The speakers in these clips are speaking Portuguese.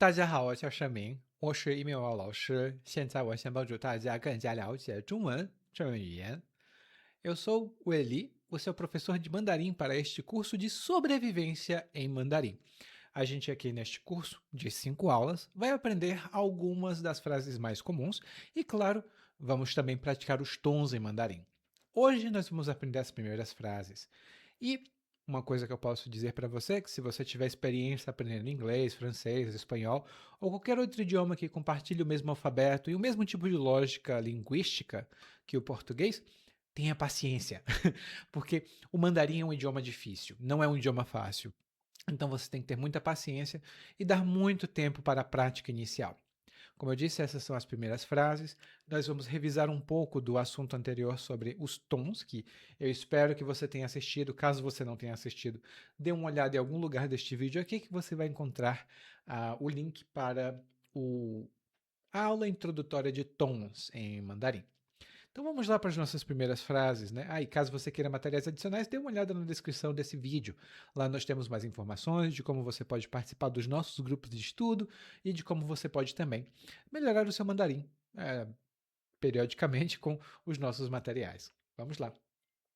大家好，我叫盛明，我是一名外老师。现在我想帮助大家更加了解中文这门语言。Eu sou o Eli, o seu professor de mandarim para este curso de sobrevivência em mandarim. A gente aqui neste curso de 5 aulas vai aprender algumas das frases mais comuns e, claro, vamos também praticar os tons em mandarim. Hoje nós vamos aprender as primeiras frases. E uma coisa que eu posso dizer para você é que se você tiver experiência aprendendo inglês, francês, espanhol ou qualquer outro idioma que compartilhe o mesmo alfabeto e o mesmo tipo de lógica linguística que o português, tenha paciência, porque o mandarim é um idioma difícil, não é um idioma fácil. Então você tem que ter muita paciência e dar muito tempo para a prática inicial. Como eu disse, essas são as primeiras frases. Nós vamos revisar um pouco do assunto anterior sobre os tons, que eu espero que você tenha assistido. Caso você não tenha assistido, dê uma olhada em algum lugar deste vídeo aqui que você vai encontrar o link para a aula introdutória de tons em mandarim. Então vamos lá para as nossas primeiras frases, né? E caso você queira materiais adicionais, dê uma olhada na descrição desse vídeo. Lá nós temos mais informações de como você pode participar dos nossos grupos de estudo e de como você pode também melhorar o seu mandarim periodicamente com os nossos materiais. Vamos lá.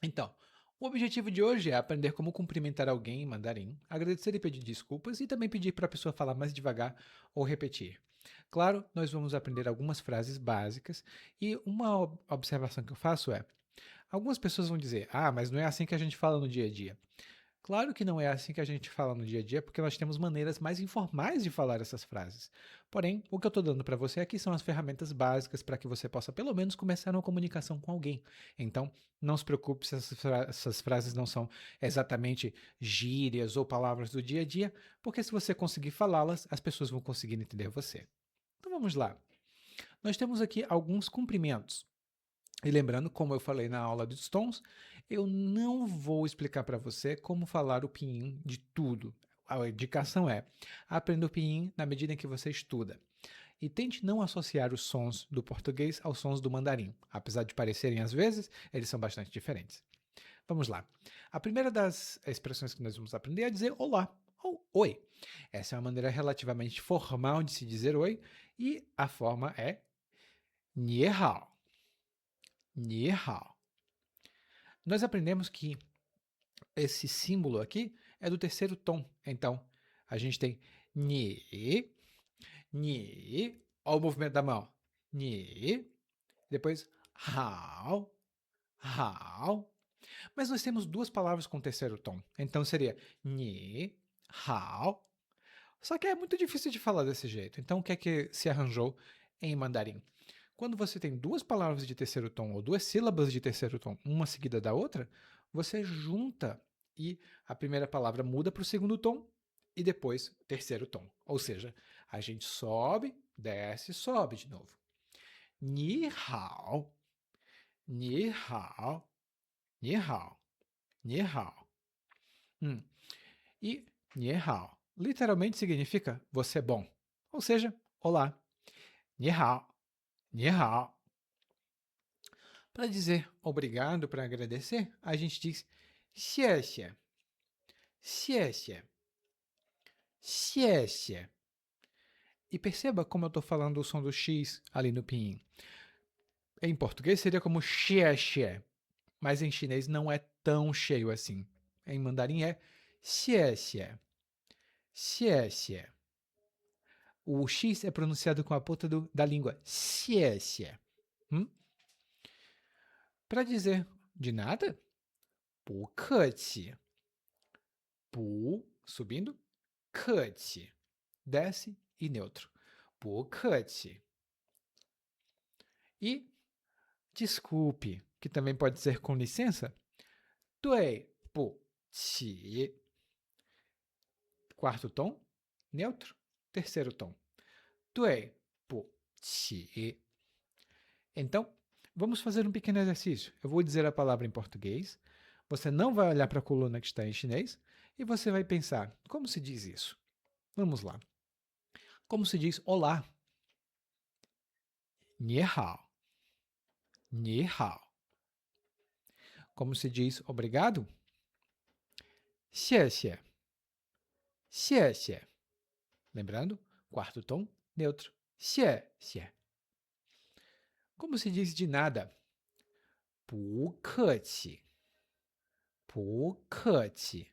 Então, o objetivo de hoje é aprender como cumprimentar alguém em mandarim, agradecer e pedir desculpas e também pedir para a pessoa falar mais devagar ou repetir. Claro, nós vamos aprender algumas frases básicas e uma observação que eu faço é: algumas pessoas vão dizer, mas não é assim que a gente fala no dia a dia. Claro que não é assim que a gente fala no dia a dia, porque nós temos maneiras mais informais de falar essas frases. Porém, o que eu estou dando para você aqui são as ferramentas básicas para que você possa, pelo menos, começar uma comunicação com alguém. Então, não se preocupe se essas frases não são exatamente gírias ou palavras do dia a dia, porque se você conseguir falá-las, as pessoas vão conseguir entender você. Então, vamos lá. Nós temos aqui alguns cumprimentos. E lembrando, como eu falei na aula dos tons, eu não vou explicar para você como falar o pinyin de tudo. A indicação é: aprenda o pinyin na medida em que você estuda. E tente não associar os sons do português aos sons do mandarim. Apesar de parecerem às vezes, eles são bastante diferentes. Vamos lá. A primeira das expressões que nós vamos aprender é dizer olá ou oi. Essa é uma maneira relativamente formal de se dizer oi e a forma é ni hao. Ni hao. Nós aprendemos que esse símbolo aqui é do terceiro tom. Então, a gente tem ni, ni, olha o movimento da mão. Ni, depois hao, hao. Mas nós temos duas palavras com terceiro tom. Então seria ni, hao. Só que é muito difícil de falar desse jeito. Então o que é que se arranjou em mandarim? Quando você tem duas palavras de terceiro tom ou duas sílabas de terceiro tom, uma seguida da outra, você junta e a primeira palavra muda para o segundo tom e depois terceiro tom. Ou seja, a gente sobe, desce, sobe de novo. Ni hao, ni hao, ni hao, ni hao. E ni hao literalmente significa você é bom. Ou seja, olá. Ni hao, ni hao. Para dizer obrigado, para agradecer, a gente diz 谢谢,谢谢,谢谢. E perceba como eu estou falando o som do X ali no pinyin. Em português seria como xie, xie, mas em chinês não é tão cheio assim. Em mandarim é 谢谢,谢谢. O X é pronunciado com a ponta da língua. 谢谢. Para dizer de nada, 不客气. 不, subindo, 客气, desce e neutro. 不客气. E desculpe, que também pode ser com licença. 对不起. Quarto tom, neutro. Terceiro tom. 对不起. Então, vamos fazer um pequeno exercício. Eu vou dizer a palavra em português, você não vai olhar para a coluna que está em chinês e você vai pensar, como se diz isso? Vamos lá. Como se diz olá? Ni hao. Ni hao. Como se diz obrigado? 谢谢. 谢谢. Lembrando, quarto tom, neutro. Xie, xie. Como se diz de nada? 不客气，不客气.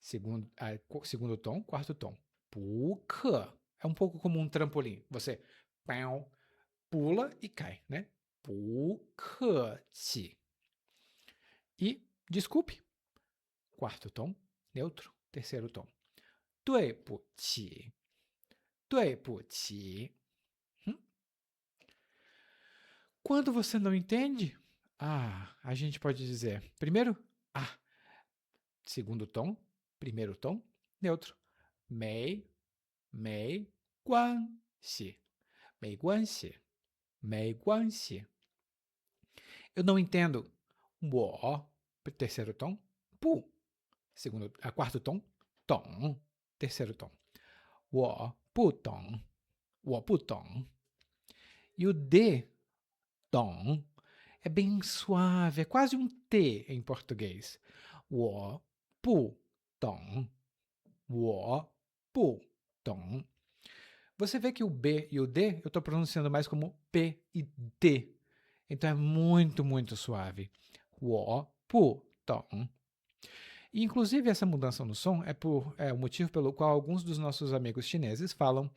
Segundo tom, quarto tom. 不客 é um pouco como um trampolim. Você pula e cai, né? 不客气. E desculpe. Quarto tom, neutro. Terceiro tom. 对不起，对不起. Quando você não entende, a gente pode dizer primeiro, segundo tom, primeiro tom, neutro. 没关系，没关系，没关系. Eu não entendo. 我 terceiro tom, 不 quarto tom, 懂 terceiro tom. 我不懂，我不懂. E o D, 懂, é bem suave, é quase um T em português. 我不懂，我不懂. Você vê que o B e o D eu estou pronunciando mais como P e D. Então é muito, muito suave. 我不懂. E, inclusive, essa mudança no som é o motivo pelo qual alguns dos nossos amigos chineses falam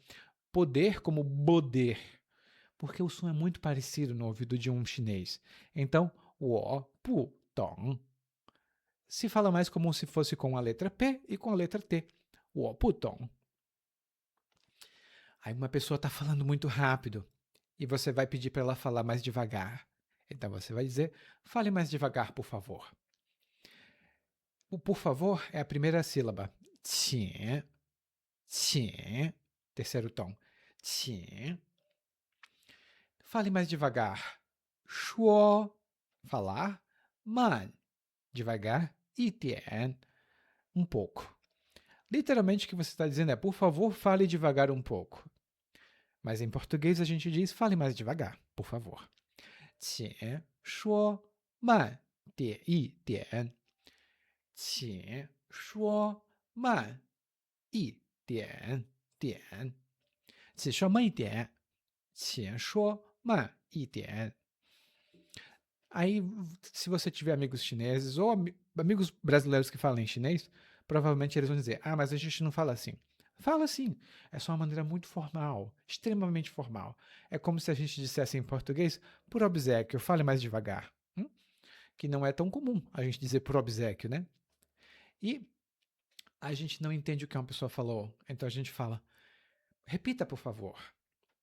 poder como boder, porque o som é muito parecido no ouvido de um chinês. Então, 我不懂 se fala mais como se fosse com a letra P e com a letra T. 我不懂. Aí uma pessoa está falando muito rápido e você vai pedir para ela falar mais devagar. Então você vai dizer, fale mais devagar, por favor. O por favor é a primeira sílaba. 请, 请, terceiro tom. 请. Fale mais devagar. 说, falar. 慢, devagar. 一点, um pouco. Literalmente o que você está dizendo é, por favor, fale devagar um pouco. Mas em português a gente diz, fale mais devagar, por favor. 请说慢点一点。请说慢一点点。请说慢一点。请说慢一点。Aí, se você tiver amigos chineses ou amigos brasileiros que falam em chinês, provavelmente eles vão dizer, mas a gente não fala assim. Fala assim, é só uma maneira muito formal, extremamente formal. É como se a gente dissesse em português, por obséquio, fale mais devagar. Que não é tão comum a gente dizer por obséquio, né? E a gente não entende o que uma pessoa falou, então a gente fala, repita, por favor.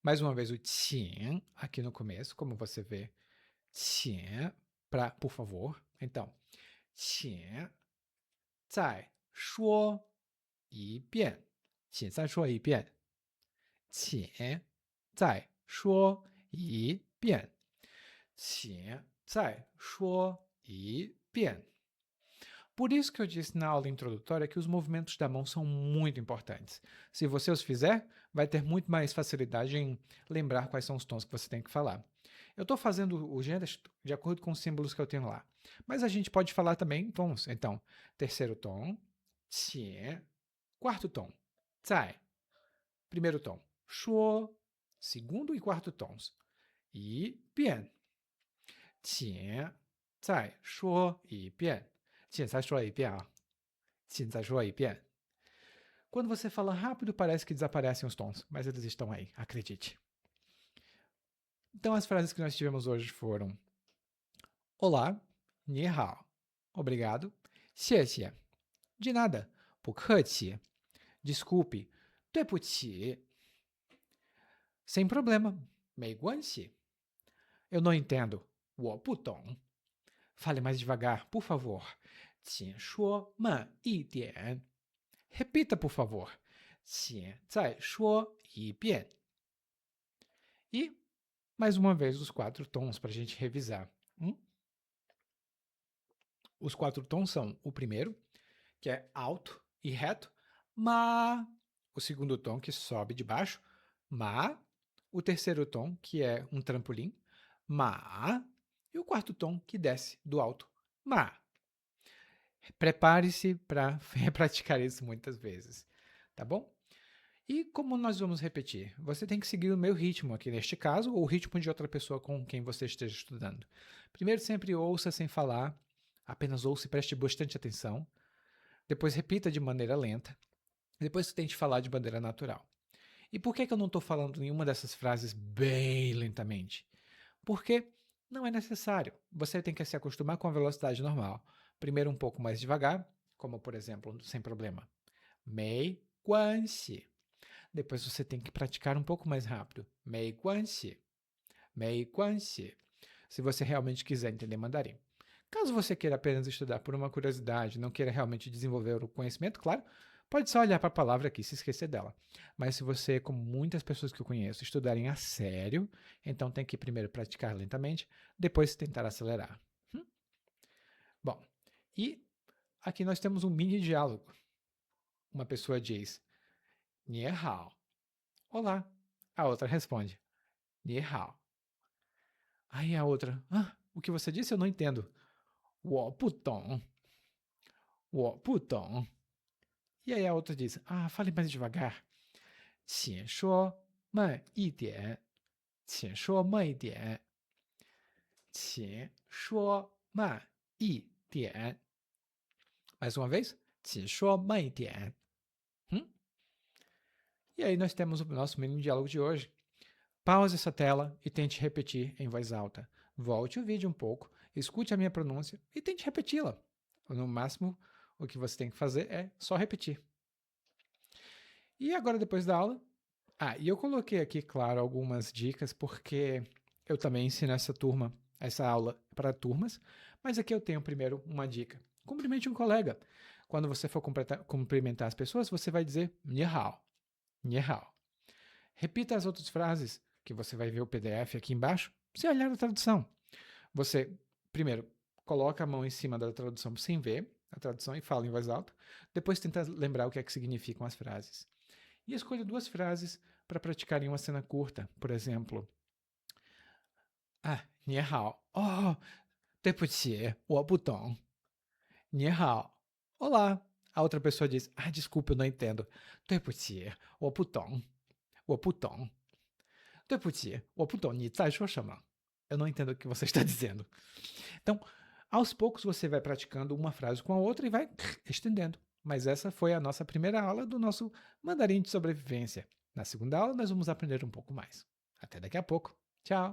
Mais uma vez o 请 aqui no começo, como você vê. 请 para por favor. Então, 请再说一遍。请再说一遍。请再说一遍。请再说一遍。Por isso que eu disse na aula introdutória que os movimentos da mão são muito importantes. Se você os fizer, vai ter muito mais facilidade em lembrar quais são os tons que você tem que falar. Eu estou fazendo o gesto de acordo com os símbolos que eu tenho lá. Mas a gente pode falar também tons. Então, terceiro tom, 且. Quarto tom, 在. Primeiro tom, 说. Segundo e quarto tons, 一遍. 且再说一遍。请再说一遍啊。请再说一遍。Quando você fala rápido, parece que desaparecem os tons, mas eles estão aí, acredite. Então, as frases que nós tivemos hoje foram: Olá, 你好, obrigado, 谢谢, de nada, 不客气, desculpe, 对不起, sem problema, 没关系, eu não entendo, 我不懂, fale mais devagar, por favor, 请说慢一点. Repita, por favor. 请再说一遍. E, mais uma vez, os 4 tons para a gente revisar. Os 4 tons são o primeiro, que é alto e reto, ma. O segundo tom, que sobe de baixo, ma. O terceiro tom, que é um trampolim, ma. E o quarto tom, que desce do alto, ma. Prepare-se para praticar isso muitas vezes. tá bom? E como nós vamos repetir? Você tem que seguir o meu ritmo aqui neste caso, ou o ritmo de outra pessoa com quem você esteja estudando. Primeiro, sempre ouça sem falar, apenas ouça e preste bastante atenção. Depois, repita de maneira lenta. Depois, tente falar de maneira natural. E por que eu não estou falando nenhuma dessas frases bem lentamente? Porque não é necessário. Você tem que se acostumar com a velocidade normal. Primeiro, um pouco mais devagar, como por exemplo, sem problema. 没关系. Depois você tem que praticar um pouco mais rápido. 没关系. 没关系. Se você realmente quiser entender mandarim. Caso você queira apenas estudar por uma curiosidade, não queira realmente desenvolver o conhecimento, claro, pode só olhar para a palavra aqui e se esquecer dela. Mas se você, como muitas pessoas que eu conheço, estudarem a sério, então tem que primeiro praticar lentamente, depois tentar acelerar. Bom, e aqui nós temos um mini diálogo. Uma pessoa diz, 你好. Olá. A outra responde, 你好. Aí a outra, o que você disse eu não entendo. 我不懂. 我不懂. E aí a outra diz, fale mais devagar. 请说慢一点. 请说慢一点. 请说慢一点. Mais uma vez. 请说慢一点. E aí nós temos o nosso mini diálogo de hoje. Pause essa tela e tente repetir em voz alta. Volte o vídeo um pouco, escute a minha pronúncia e tente repeti-la. No máximo, o que você tem que fazer é só repetir. E agora, depois da aula... e eu coloquei aqui, claro, algumas dicas, porque eu também ensino essa aula para turmas, mas aqui eu tenho primeiro uma dica. Cumprimente um colega. Quando você for cumprimentar as pessoas, você vai dizer 你好, 你好. Repita as outras frases, que você vai ver o PDF aqui embaixo, sem olhar a tradução. Você, primeiro, coloca a mão em cima da tradução sem ver a tradução e fala em voz alta. Depois tenta lembrar o que é que significam as frases. E escolha 2 frases para praticar em uma cena curta. Por exemplo, 你好. Oh, 对不起, 我不懂. 你好. Olá. A outra pessoa diz, desculpa, eu não entendo. 对不起, 我不懂. 我不懂. 对不起, 我不懂你在说什么. Eu não entendo o que você está dizendo. Então, aos poucos você vai praticando uma frase com a outra e vai estendendo. Mas essa foi a nossa primeira aula do nosso mandarim de sobrevivência. Na segunda aula nós vamos aprender um pouco mais. Até daqui a pouco. Tchau!